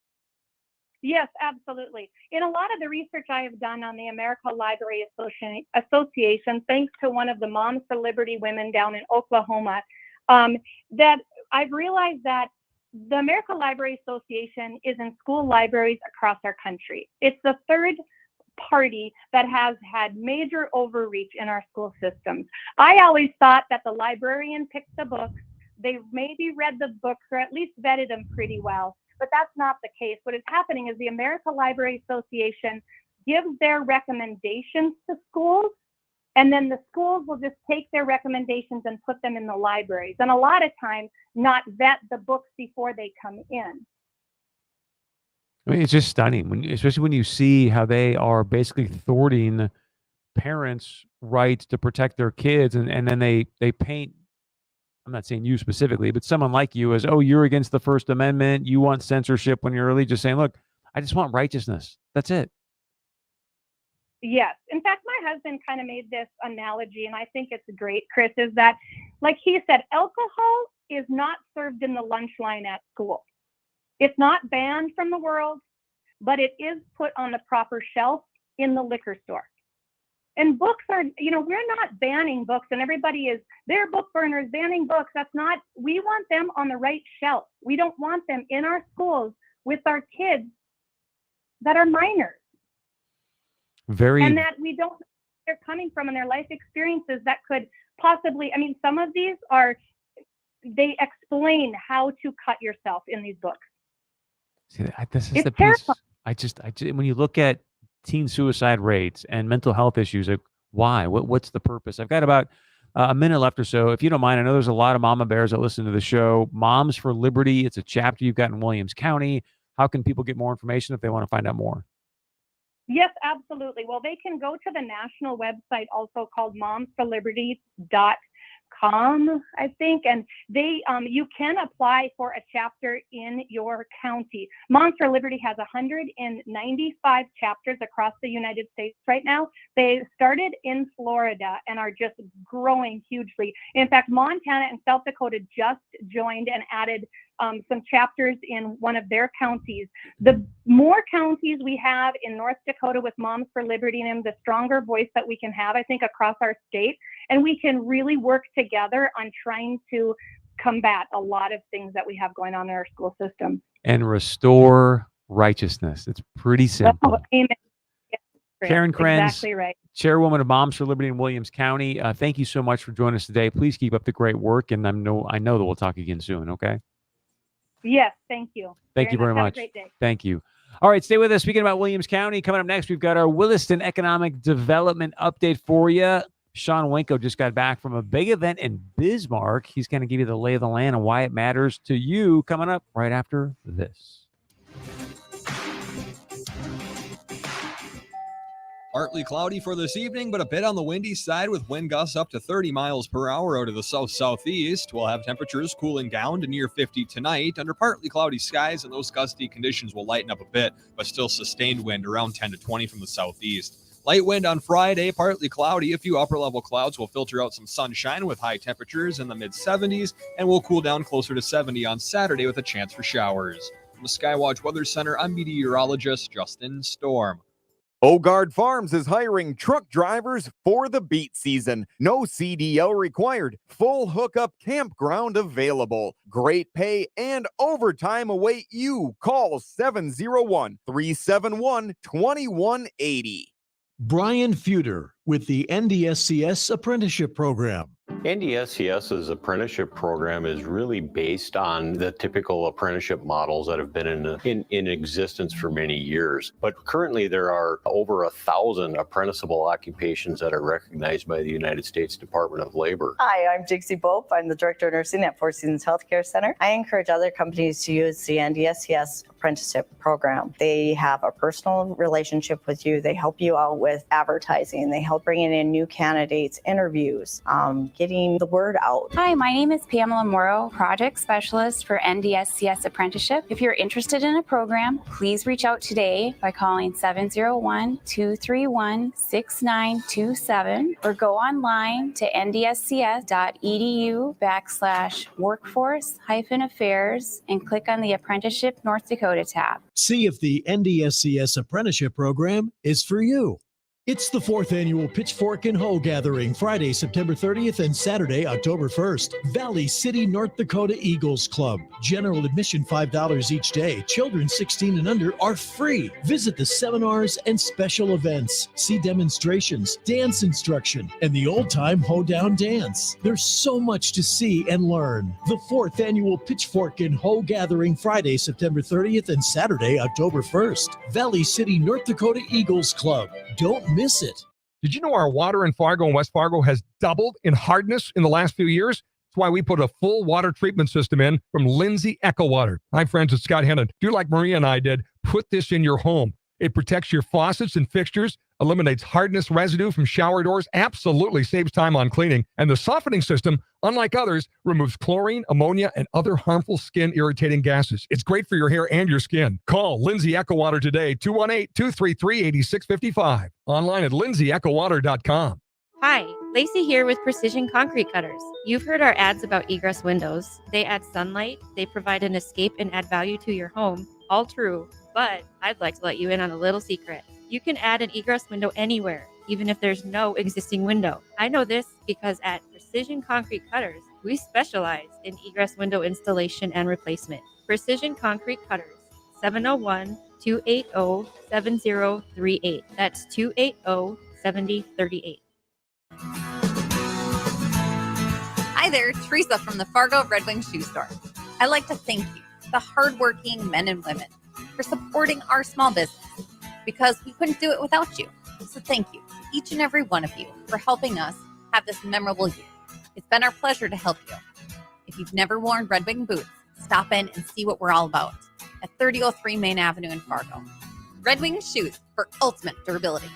Yes, absolutely. In a lot of the research I have done on the American Library Association, thanks to one of the Moms for Liberty women down in Oklahoma, that I've realized that the American Library Association is in school libraries across our country. It's the third party that has had major overreach in our school systems. I always thought that the librarian picked the books. They maybe read the books or at least vetted them pretty well. But that's not the case. What is happening is the American Library Association gives their recommendations to schools, and then the schools will just take their recommendations and put them in the libraries. And a lot of times, not vet the books before they come in. I mean, it's just stunning, especially when you see how they are basically thwarting parents' right to protect their kids, and then they paint. I'm not saying you specifically, but someone like you as, oh, you're against the First Amendment. You want censorship when you're really just saying, look, I just want righteousness. That's it. Yes. In fact, my husband kind of made this analogy, and I think it's great, Chris, is that, like he said, alcohol is not served in the lunch line at school. It's not banned from the world, but it is put on the proper shelf in the liquor store. And books are, we're not banning books, and everybody is, they're book burners, banning books. That's not, we want them on the right shelf. We don't want them in our schools with our kids that are minors. And that we don't know where they're coming from and their life experiences that could possibly, some of these they explain how to cut yourself in these books. See, this is it's the terrifying. piece. I just, when you look at teen suicide rates and mental health issues, like why? What's the purpose? I've got about a minute left or so. If you don't mind, I know there's a lot of mama bears that listen to the show. Moms for Liberty, it's a chapter you've got in Williams County. How can people get more information if they want to find out more? Yes, absolutely. Well, they can go to the national website also called momsforliberty.com, I think, and they you can apply for a chapter in your county. Moms for Liberty has 195 chapters across the United States right now. They started in Florida and are just growing hugely. In fact, Montana and South Dakota just joined and added some chapters in one of their counties. The more counties we have in North Dakota with Moms for Liberty and the stronger voice that we can have, I think, across our state, and we can really work together on trying to combat a lot of things that we have going on in our school system. And restore righteousness. It's pretty simple. Amen. Karen Krenz, exactly right. Chairwoman of Moms for Liberty in Williams County. Thank you so much for joining us today. Please keep up the great work, and I know that we'll talk again soon, okay? Yes, thank you. Thank you very much. Have a great day. Thank you. All right, stay with us. Speaking about Williams County, coming up next, we've got our Williston Economic Development update for you. Sean Winko just got back from a big event in Bismarck. He's going to give you the lay of the land and why it matters to you coming up right after this. Partly cloudy for this evening, but a bit on the windy side with wind gusts up to 30 miles per hour out of the south-southeast. We'll have temperatures cooling down to near 50 tonight under partly cloudy skies, and those gusty conditions will lighten up a bit, but still sustained wind around 10 to 20 from the southeast. Light wind on Friday, partly cloudy. A few upper-level clouds will filter out some sunshine with high temperatures in the mid-70s, and will cool down closer to 70 on Saturday with a chance for showers. From the Skywatch Weather Center, I'm meteorologist Justin Storm. Bogard Farms is hiring truck drivers for the beet season. No CDL required. Full hookup campground available. Great pay and overtime await you. Call 701-371-2180. Brian Feuder with the NDSCS Apprenticeship Program. NDSCS's apprenticeship program is really based on the typical apprenticeship models that have been in existence for many years. But currently there are over 1,000 apprenticeable occupations that are recognized by the United States Department of Labor. Hi, I'm Dixie Bope. I'm the Director of Nursing at Four Seasons Healthcare Center. I encourage other companies to use the NDSCS apprenticeship program. They have a personal relationship with you. They help you out with advertising. They help bringing in new candidates, interviews, getting the word out. Hi, my name is Pamela Morrow, Project Specialist for NDSCS Apprenticeship. If you're interested in a program, please reach out today by calling 701-231-6927 or go online to ndscs.edu/workforce-affairs and click on the Apprenticeship North Dakota tab. See if the NDSCS apprenticeship program is for you. It's the 4th annual Pitchfork and Hoe Gathering, Friday, September 30th and Saturday, October 1st. Valley City, North Dakota Eagles Club. General admission $5 each day. Children 16 and under are free. Visit the seminars and special events. See demonstrations, dance instruction, and the old-time hoedown dance. There's so much to see and learn. The 4th annual Pitchfork and Hoe Gathering, Friday, September 30th and Saturday, October 1st. Valley City, North Dakota Eagles Club. Don't miss it. Did you know our water in Fargo and West Fargo has doubled in hardness in the last few years? That's why we put a full water treatment system in from Lindsay Echo Water. Hi, friends, it's Scott Hennon. Do like Maria and I did. Put this in your home. It protects your faucets and fixtures, eliminates hardness residue from shower doors, absolutely saves time on cleaning. And the softening system, unlike others, removes chlorine, ammonia, and other harmful skin irritating gases. It's great for your hair and your skin. Call Lindsay Echo Water today, 218-233-8655. Online at lindsayEchoWater.com. Hi, Lacey here with Precision Concrete Cutters. You've heard our ads about egress windows. They add sunlight, they provide an escape and add value to your home. All true, but I'd like to let you in on a little secret. You can add an egress window anywhere, even if there's no existing window. I know this because at Precision Concrete Cutters, we specialize in egress window installation and replacement. Precision Concrete Cutters, 701-280-7038. That's 280-7038. Hi there, Teresa from the Fargo Red Wing Shoe Store. I'd like to thank you, the hardworking men and women, for supporting our small business, because we couldn't do it without you. So thank you, each and every one of you, for helping us have this memorable year. It's been our pleasure to help you. If you've never worn Red Wing boots, stop in and see what we're all about at 3003 Main Avenue in Fargo. Red Wing Shoes for ultimate durability.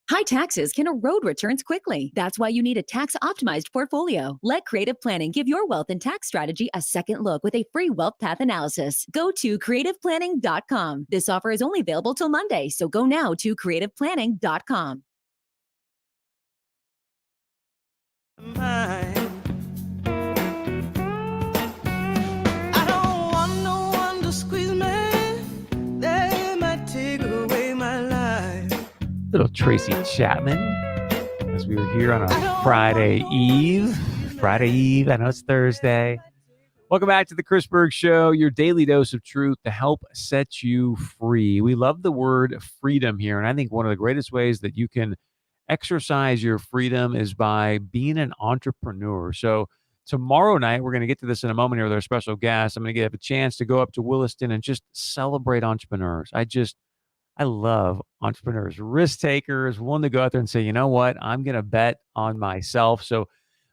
High taxes can erode returns quickly. That's why you need a tax-optimized portfolio. Let Creative Planning give your wealth and tax strategy a second look with a free wealth path analysis. Go to creativeplanning.com. This offer is only available till Monday, so go now to creativeplanning.com. I don't want no one to squeeze me. They might take away my life. Little Tracy Chapman, as we were here on a Friday Eve. I know it's Thursday. Welcome back to the Chris Berg Show, your daily dose of truth to help set you free. We love the word freedom here, and I think one of the greatest ways that you can exercise your freedom is by being an entrepreneur. So tomorrow night, we're going to get to this in a moment here with our special guest. I'm going to get a chance to go up to Williston and just celebrate entrepreneurs. I love entrepreneurs, risk takers, willing to go out there and say, you know what, I'm going to bet on myself. So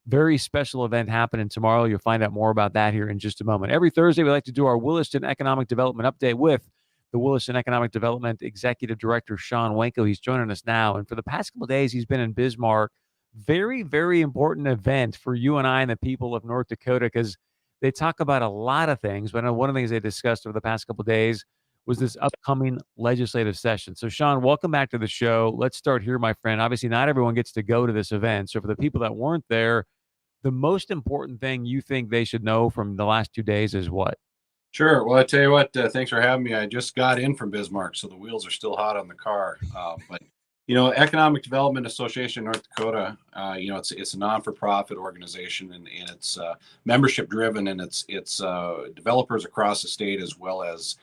very special event happening tomorrow. You'll find out more about that here in just a moment. Every Thursday, we like to do our Williston Economic Development Update with the Williston Economic Development Executive Director, Sean Wanko. He's joining us now. And for the past couple of days, he's been in Bismarck. Very, very important event for you and I and the people of North Dakota, because they talk about a lot of things. But I know one of the things they discussed over the past couple of days was this upcoming legislative session. So, Sean, welcome back to the show. Let's start here, my friend. Obviously, not everyone gets to go to this event. So for the people that weren't there, the most important thing you think they should know from the last 2 days is what? Sure. Well, I tell you what, thanks for having me. I just got in from Bismarck, so the wheels are still hot on the car. But, you know, Economic Development Association North Dakota, you know, it's a non-for-profit organization, and it's membership driven, and it's developers across the state as well as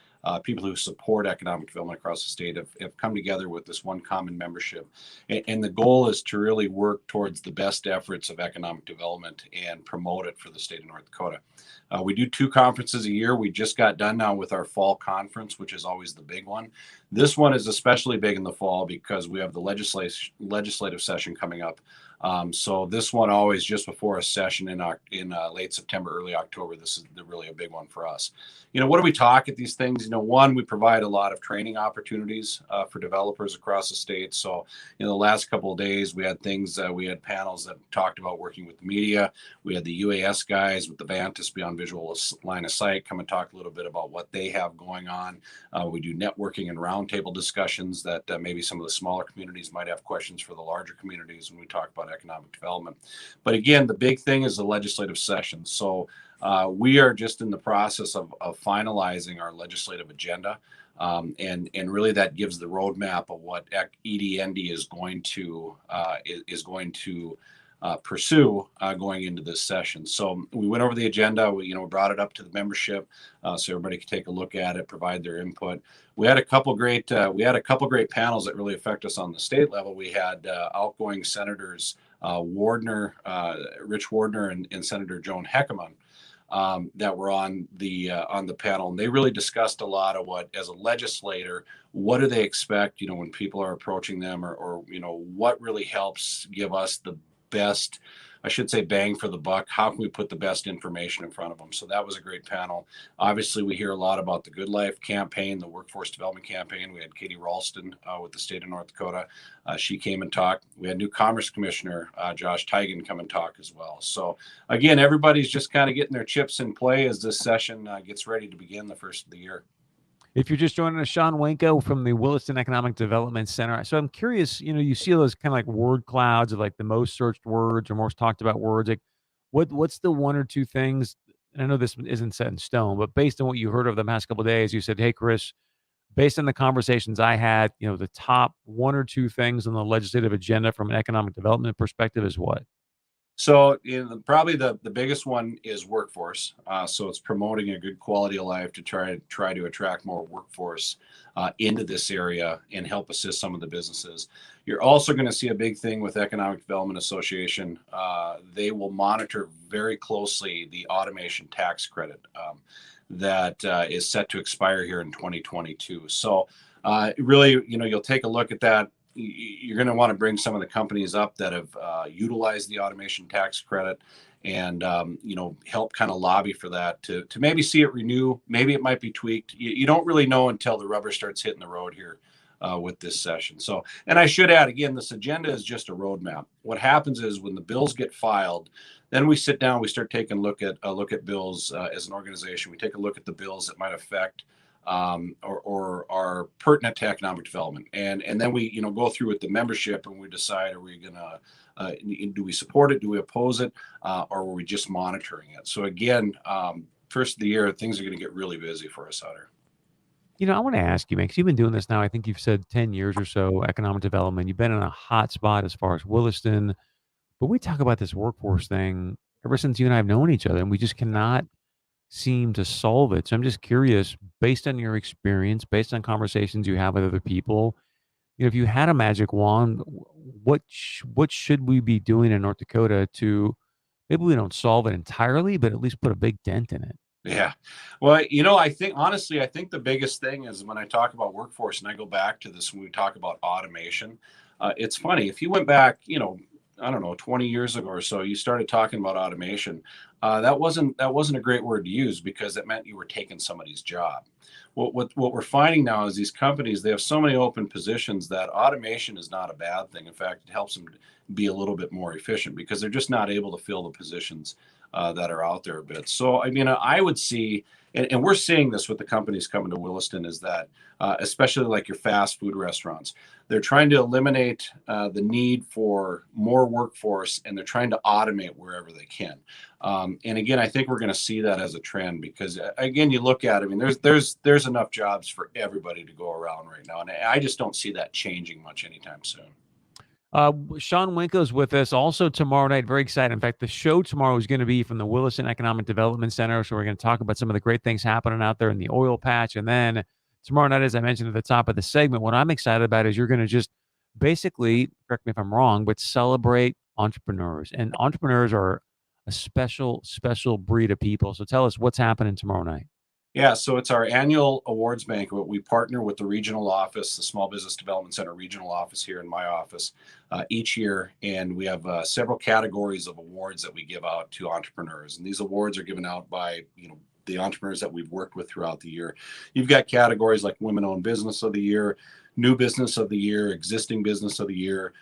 people who support economic development across the state have come together with this one common membership. And the goal is to really work towards the best efforts of economic development and promote it for the state of North Dakota. We do 2 conferences a year. We just got done now with our fall conference, which is always the big one. This one is especially big in the fall because we have the legislative session coming up. So this one always just before a session in late September, early October. This is really a big one for us. What do we talk at these things? One, we provide a lot of training opportunities for developers across the state. So in the last couple of days, we had we had panels that talked about working with the media. We had the UAS guys with the Vantis Beyond Visual Line of Sight come and talk a little bit about what they have going on. We do networking and roundtable discussions that maybe some of the smaller communities might have questions for the larger communities when we talk about economic development. But again, the big thing is the legislative session. So we are just in the process of finalizing our legislative agenda. And really that gives the roadmap of what EDND is going to pursue going into this session. So we went over the agenda. We brought it up to the membership so everybody could take a look at it, provide their input. We had a couple great panels that really affect us on the state level. We had outgoing senators Rich Wardner and Senator Joan Heckerman that were on the panel, and they really discussed a lot of what, as a legislator, what do they expect, when people are approaching them, or what really helps give us the best, I should say, bang for the buck. How can we put the best information in front of them? So that was a great panel. Obviously, we hear a lot about the Good Life campaign, the workforce development campaign. We had Katie Ralston with the state of North Dakota. She came and talked. We had new Commerce Commissioner Josh Teigen come and talk as well. So again, everybody's just kind of getting their chips in play as this session gets ready to begin the first of the year. If you're just joining us, Sean Wenko from the Williston Economic Development Center. So I'm curious, you see those kind of like word clouds of like the most searched words or most talked about words. Like what's the one or two things, and I know this isn't set in stone, but based on what you heard over the past couple of days, you said, hey, Chris, based on the conversations I had, the top one or two things on the legislative agenda from an economic development perspective is what? So probably the biggest one is workforce. So it's promoting a good quality of life to try to attract more workforce into this area and help assist some of the businesses. You're also going to see a big thing with Economic Development Association. They will monitor very closely the automation tax credit that is set to expire here in 2022. So really, you'll take a look at that. You're going to want to bring some of the companies up that have utilized the automation tax credit and, help kind of lobby for that to maybe see it renew. Maybe it might be tweaked. You don't really know until the rubber starts hitting the road here with this session. So, and I should add, again, this agenda is just a roadmap. What happens is when the bills get filed, then we sit down, we start taking a look at bills as an organization. We take a look at the bills that might affect or are pertinent to economic development. And then we, go through with the membership and we decide, are we going to, do we support it? Do we oppose it? Or are we just monitoring it? So again, first of the year, things are going to get really busy for us out here. I want to ask you, man, because you've been doing this now, I think you've said 10 years or so, economic development. You've been in a hot spot as far as Williston, but we talk about this workforce thing ever since you and I have known each other, and we just cannot seem to solve it. So I'm just curious, based on your experience, based on conversations you have with other people, if you had a magic wand, what should we be doing in North Dakota to, maybe we don't solve it entirely, but at least put a big dent in it? Yeah. Well, I think the biggest thing is when I talk about workforce, and I go back to this when we talk about automation, it's funny. If you went back, I don't know, 20 years ago or so, you started talking about automation. That wasn't a great word to use because it meant you were taking somebody's job. What we're finding now is these companies, they have so many open positions that automation is not a bad thing. In fact, it helps them be a little bit more efficient because they're just not able to fill the positions that are out there a bit. So, I would see, and we're seeing this with the companies coming to Williston, is that especially like your fast food restaurants, they're trying to eliminate the need for more workforce, and they're trying to automate wherever they can. And again, I think we're going to see that as a trend because, again, you look at it, there's enough jobs for everybody to go around right now, and I just don't see that changing much anytime soon. Sean Winko's with us also tomorrow night. Very excited. In fact, the show tomorrow is going to be from the Williston Economic Development Center. So we're going to talk about some of the great things happening out there in the oil patch. And then tomorrow night, as I mentioned at the top of the segment, what I'm excited about is you're going to just basically, correct me if I'm wrong, but celebrate entrepreneurs. And entrepreneurs are a special, special breed of people. So tell us what's happening tomorrow night. Yeah, so it's our annual awards banquet. We partner with the regional office, the Small Business Development Center regional office here in my office each year. And we have several categories of awards that we give out to entrepreneurs. And these awards are given out by, the entrepreneurs that we've worked with throughout the year. You've got categories like Women-Owned Business of the Year, New Business of the Year, Existing Business of the Year.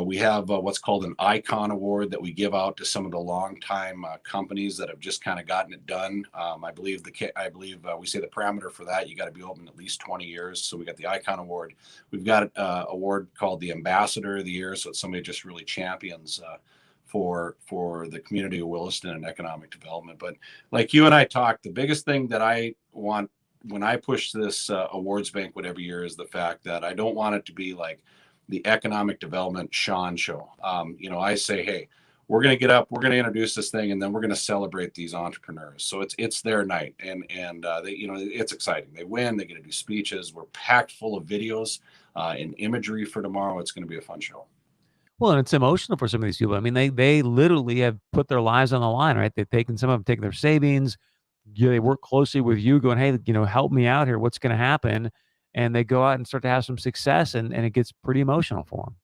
We have what's called an Icon Award that we give out to some of the longtime companies that have just kind of gotten it done. I believe we say the parameter for that, you got to be open at least 20 years. So we got the Icon Award. We've got an award called the Ambassador of the Year. So it's somebody who just really champions for the community of Williston and economic development. But like you and I talked, the biggest thing that I want when I push this awards banquet every year is the fact that I don't want it to be like the economic development Sean show. I say, hey, we're going to get up, we're going to introduce this thing, and then we're going to celebrate these entrepreneurs. So it's their night, and they, it's exciting. They win, they get to do speeches. We're packed full of videos and imagery for tomorrow. It's going to be a fun show. Well, and it's emotional for some of these people. I mean, they literally have put their lives on the line, right? Some of them taken their savings. They work closely with you, going, hey, help me out here. What's going to happen? And they go out and start to have some success, and it gets pretty emotional for them.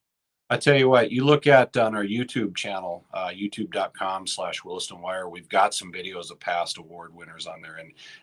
I tell you what, you look at on our YouTube channel, youtube.com/Williston Wire, we've got some videos of past award winners on there.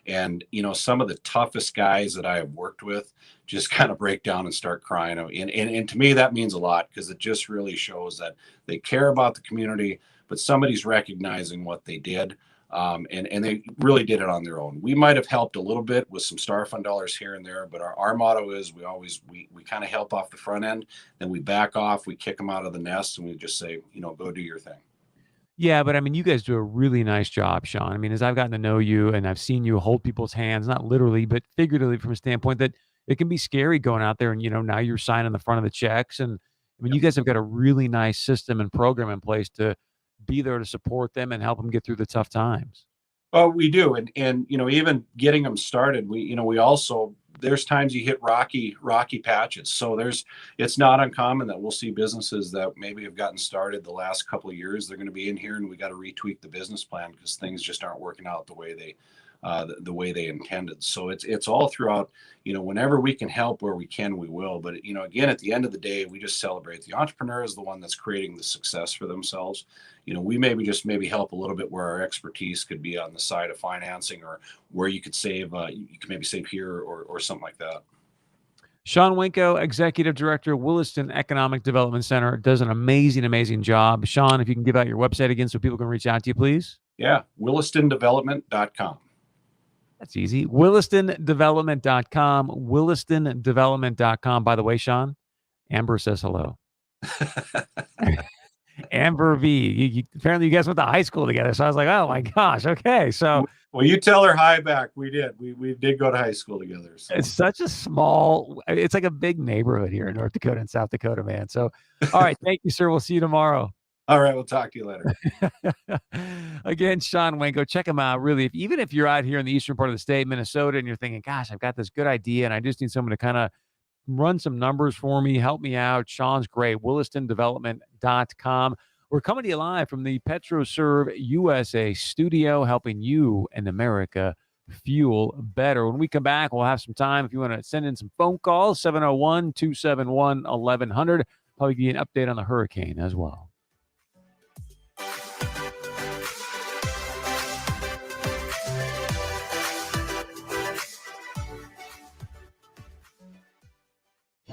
And some of the toughest guys that I have worked with just kind of break down and start crying. And to me, that means a lot, because it just really shows that they care about the community, but somebody's recognizing what they did. And they really did it on their own. We might have helped a little bit with some Star Fund dollars here and there, but our motto is we kind of help off the front end, then we back off, we kick them out of the nest, and we just say, go do your thing. Yeah, but I mean, you guys do a really nice job, Sean. I mean, as I've gotten to know you and I've seen you hold people's hands, not literally, but figuratively, from a standpoint that it can be scary going out there and, now you're signing the front of the checks. And I mean, you guys have got a really nice system and program in place to be there to support them and help them get through the tough times. Oh, we do. And even getting them started, we also, there's times you hit rocky patches. So it's not uncommon that we'll see businesses that maybe have gotten started the last couple of years. They're going to be in here and we got to retweak the business plan because things just aren't working out the way they intended. So it's all throughout, whenever we can help where we can, we will. But, again, at the end of the day, we just celebrate the entrepreneur is the one that's creating the success for themselves. We maybe help a little bit where our expertise could be on the side of financing or where you could save, you could maybe save here or something like that. Sean Winko, Executive Director, Williston Economic Development Center, does an amazing job. Sean, if you can give out your website again so people can reach out to you, please. Yeah, WillistonDevelopment.com. That's easy. WillistonDevelopment.com. WillistonDevelopment.com. By the way, Sean, Amber says hello. Amber V. Apparently you guys went to high school together. So I was like, oh my gosh. Okay. So well, you tell her hi back. We did. We did go to high school together. So. It's such a it's like a big neighborhood here in North Dakota and South Dakota, man. So, all right. Thank you, sir. We'll see you tomorrow. All right. We'll talk to you later. Again, Sean Winko, check him out. Really, even if you're out here in the eastern part of the state, Minnesota, and you're thinking, gosh, I've got this good idea and I just need someone to kind of run some numbers for me, help me out. Sean's great. WillistonDevelopment.com. We're coming to you live from the PetroServe USA studio, helping you and America fuel better. When we come back, we'll have some time. If you want to send in some phone calls, 701-271-1100. Probably give you an update on the hurricane as well.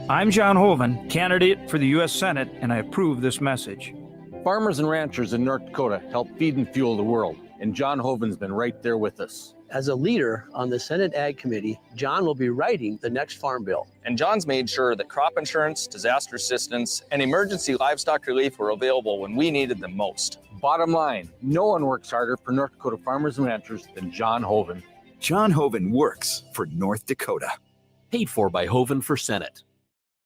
I'm John Hoven, candidate for the U.S. Senate, and I approve this message. Farmers and ranchers in North Dakota help feed and fuel the world, and John Hoven's been right there with us. As a leader on the Senate Ag Committee, John will be writing the next farm bill. And John's made sure that crop insurance, disaster assistance, and emergency livestock relief were available when we needed them most. Bottom line, no one works harder for North Dakota farmers and ranchers than John Hoven. John Hoven works for North Dakota. Paid for by Hoven for Senate.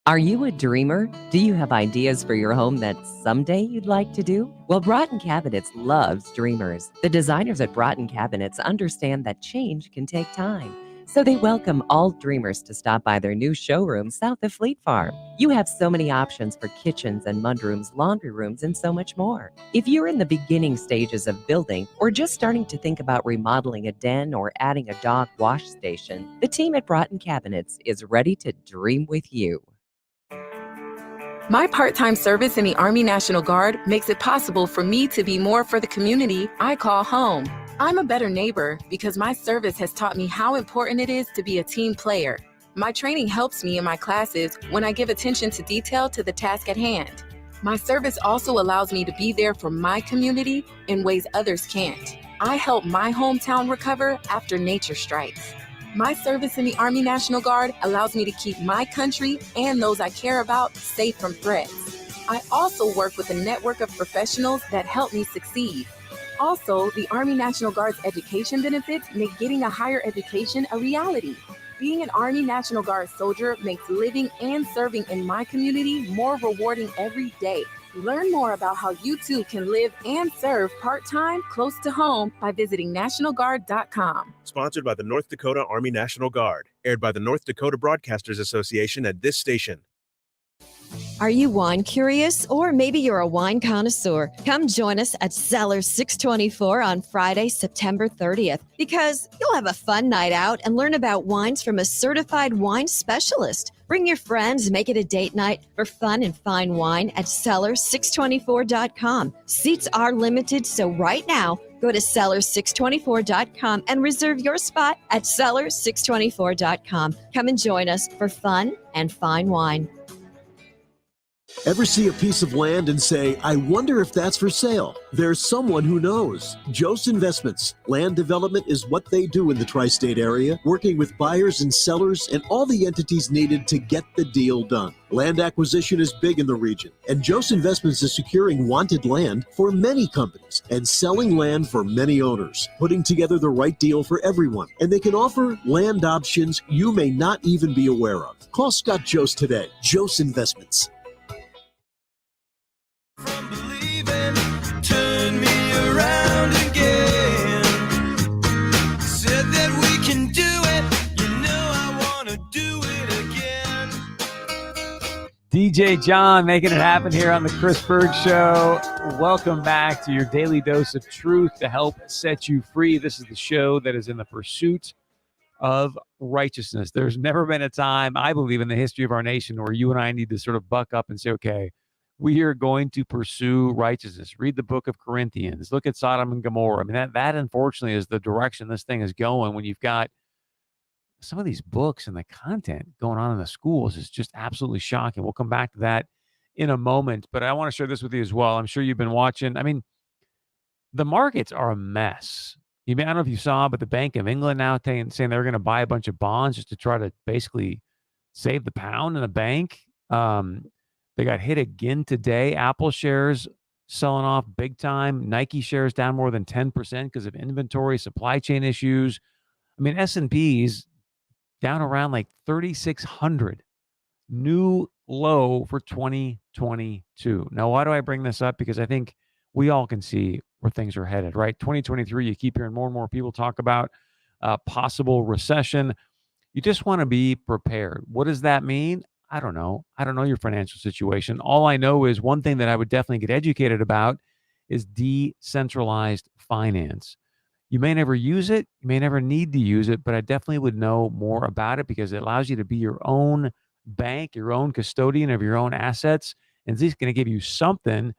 Are you a dreamer? Do you have ideas for your home that someday you'd like to do? Well, Broughton Cabinets loves dreamers. The designers at Broughton Cabinets understand that change can take time. So they welcome all dreamers to stop by their new showroom south of Fleet Farm. You have so many options for kitchens and mudrooms, laundry rooms, and so much more. If you're in the beginning stages of building or just starting to think about remodeling a den or adding a dog wash station, the team at Broughton Cabinets is ready to dream with you. My part-time service in the Army National Guard makes it possible for me to be more for the community I call home. I'm a better neighbor because my service has taught me how important it is to be a team player. My training helps me in my classes when I give attention to detail to the task at hand. My service also allows me to be there for my community in ways others can't. I help my hometown recover after nature strikes. My service in the Army National Guard allows me to keep my country and those I care about safe from threats. I also work with a network of professionals that help me succeed. Also, the Army National Guard's education benefits make getting a higher education a reality. Being an Army National Guard soldier makes living and serving in my community more rewarding every day. Learn more about how you too can live and serve part-time close to home by visiting NationalGuard.com. Sponsored by the North Dakota Army National Guard. Aired by the North Dakota Broadcasters Association at this station. Are you wine curious? Or maybe you're a wine connoisseur? Come join us at Cellar 624 on Friday, September 30th, because you'll have a fun night out and learn about wines from a certified wine specialist. Bring your friends, make it a date night for fun and fine wine at cellar624.com. Seats are limited, so right now, go to cellar624.com and reserve your spot at cellar624.com. Come and join us for fun and fine wine. Ever see a piece of land and say, I wonder if that's for sale? There's someone who knows. Jost Investments. Land development is what they do in the tri-state area, working with buyers and sellers and all the entities needed to get the deal done. Land acquisition is big in the region, and Jost Investments is securing wanted land for many companies and selling land for many owners, putting together the right deal for everyone. And they can offer land options you may not even be aware of. Call Scott Jost today. Jost Investments. Turn me around again. Said that we can do it. You know I want to do it again. DJ John making it happen here on the Chris Berg Show. Welcome back to your daily dose of truth to help set you free. This is the show that is in the pursuit of righteousness. There's never been a time, I believe, in the history of our nation where you and I need to sort of buck up and say, okay, we are going to pursue righteousness. Read the book of Corinthians. Look at Sodom and Gomorrah. I mean, that unfortunately is the direction this thing is going when you've got some of these books and the content going on in the schools is just absolutely shocking. We'll come back to that in a moment, but I want to share this with you as well. I'm sure you've been watching. I mean, the markets are a mess. I don't know if you saw, but the Bank of England now saying they're going to buy a bunch of bonds just to try to basically save the pound in the bank. They got hit again today. Apple shares selling off big time. Nike shares down more than 10% because of inventory, supply chain issues. I mean, S&P's down around like 3,600. New low for 2022. Now, why do I bring this up? Because I think we all can see where things are headed, right? 2023, you keep hearing more and more people talk about possible recession. You just want to be prepared. What does that mean? I don't know. I don't know your financial situation. All I know is one thing that I would definitely get educated about is decentralized finance. You may never use it. You may never need to use it, but I definitely would know more about it because it allows you to be your own bank, your own custodian of your own assets. And it's going to give you something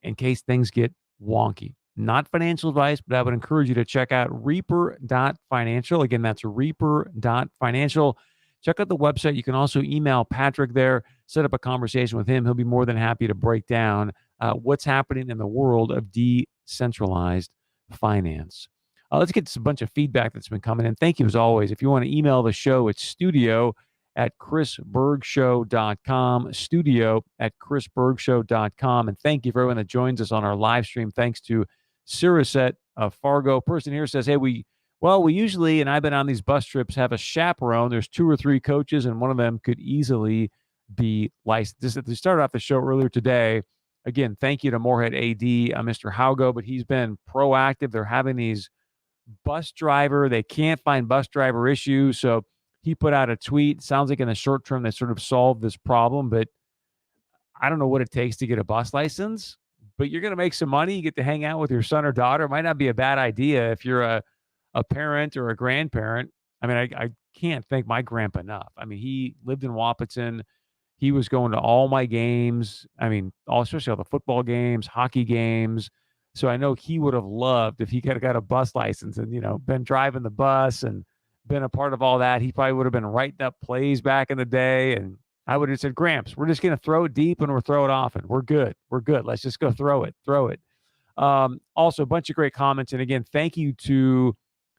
in case things get wonky. Not financial advice, but I would encourage you to check out reaper.financial. Again, that's reaper.financial. Check out the website. You can also email Patrick there, set up a conversation with him. He'll be more than happy to break down what's happening in the world of decentralized finance. Let's get to a bunch of feedback that's been coming in. Thank you as always. If you want to email the show, it's studio@chrisbergshow.com, studio@chrisbergshow.com. And thank you for everyone that joins us on our live stream. Thanks to Siriset of Fargo. Person here says, hey, we usually, and I've been on these bus trips, have a chaperone. There's 2 or 3 coaches, and one of them could easily be licensed. We started off the show earlier today. Again, thank you to Moorhead AD, Mr. Haugo, but he's been proactive. They're having these they can't find bus driver issues. So he put out a tweet. Sounds like in the short term, they sort of solved this problem, but I don't know what it takes to get a bus license, but you're going to make some money. You get to hang out with your son or daughter. It might not be a bad idea if you're a parent or a grandparent. I mean, I can't thank my grandpa enough. I mean, he lived in Wapaton. He was going to all my games. I mean, especially all the football games, hockey games. So I know he would have loved if he could have got a bus license and, been driving the bus and been a part of all that. He probably would have been writing up plays back in the day. And I would have said, Gramps, we're just going to throw it deep and we'll throw it often. We're good. Let's just go throw it. Also, a bunch of great comments. And again, thank you to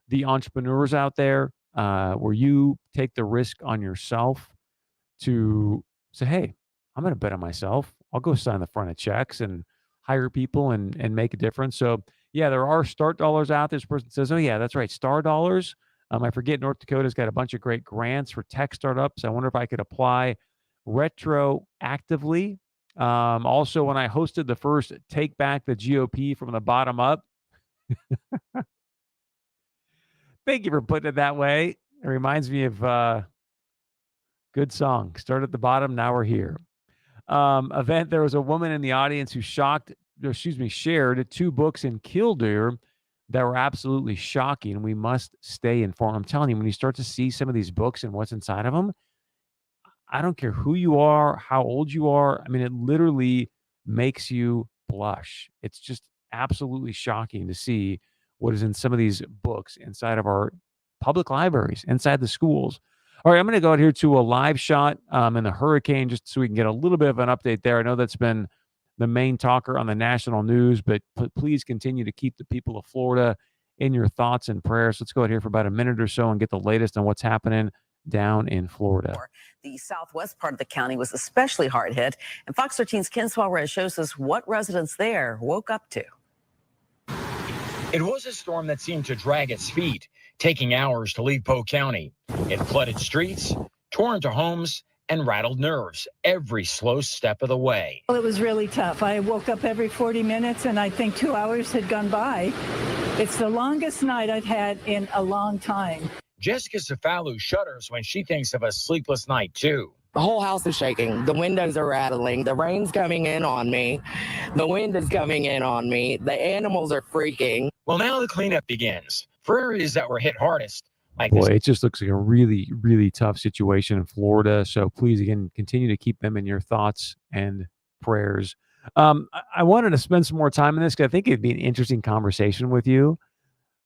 the entrepreneurs out there where you take the risk on yourself to say, hey, I'm going to bet on myself. I'll go sign the front of checks and hire people and make a difference. So, yeah, there are start dollars out there. This person says, oh, yeah, that's right, star dollars. I forget North Dakota's got a bunch of great grants for tech startups. I wonder if I could apply retroactively. Also, when I hosted the first Take Back the GOP from the Bottom Up, thank you for putting it that way. It reminds me of good song. Start at the bottom. Now we're here. Event. There was a woman in the audience who shared 2 books in Killdeer that were absolutely shocking. We must stay informed. I'm telling you, when you start to see some of these books and what's inside of them, I don't care who you are, how old you are. I mean, it literally makes you blush. It's just absolutely shocking to see what is in some of these books inside of our public libraries, inside the schools. All right, I'm going to go out here to a live shot in the hurricane just so we can get a little bit of an update there. I know that's been the main talker on the national news, but please continue to keep the people of Florida in your thoughts and prayers. Let's go out here for about a minute or so and get the latest on what's happening down in Florida. The southwest part of the county was especially hard hit, and Fox 13's Ken Suarez shows us what residents there woke up to. It was a storm that seemed to drag its feet, taking hours to leave Polk County. It flooded streets, tore into homes, and rattled nerves every slow step of the way. Well, it was really tough. I woke up every 40 minutes, and I think 2 hours had gone by. It's the longest night I've had in a long time. Jessica Cefalu shudders when she thinks of a sleepless night, too. The whole house is shaking. The windows are rattling. The rain's coming in on me. The wind is coming in on me. The animals are freaking. Well, now the cleanup begins. For areas that were hit hardest, Boy, it just looks like a really, really tough situation in Florida. So please, again, continue to keep them in your thoughts and prayers. I wanted to spend some more time on this because I think it'd be an interesting conversation with you.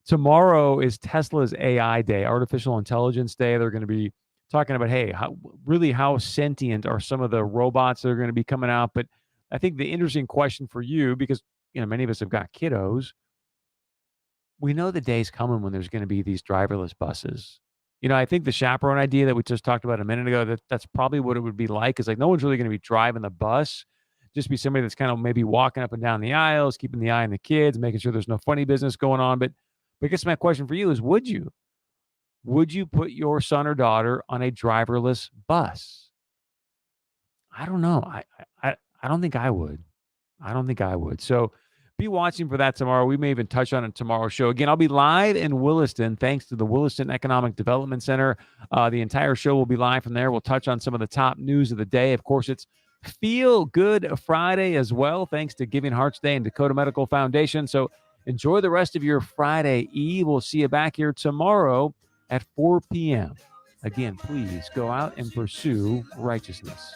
Tomorrow is Tesla's AI Day, Artificial Intelligence Day. They're going to be talking about, hey, how sentient are some of the robots that are going to be coming out? But I think the interesting question for you, because many of us have got kiddos, we know the day's coming when there's going to be these driverless buses. I think the chaperone idea that we just talked about a minute ago, that's probably what it would be like. Is like no one's really going to be driving the bus. Just be somebody that's kind of maybe walking up and down the aisles, keeping the eye on the kids, making sure there's no funny business going on. But I guess my question for you is, would you put your son or daughter on a driverless bus? I don't know. I don't think I would. So be watching for that tomorrow. We may even touch on it tomorrow's show. Again, I'll be live in Williston, thanks to the Williston Economic Development Center. The entire show will be live from there. We'll touch on some of the top news of the day. Of course, it's Feel Good Friday as well, thanks to Giving Hearts Day and Dakota Medical Foundation. So enjoy the rest of your Friday Eve. We'll see you back here tomorrow at 4 p.m. Again, please go out and pursue righteousness.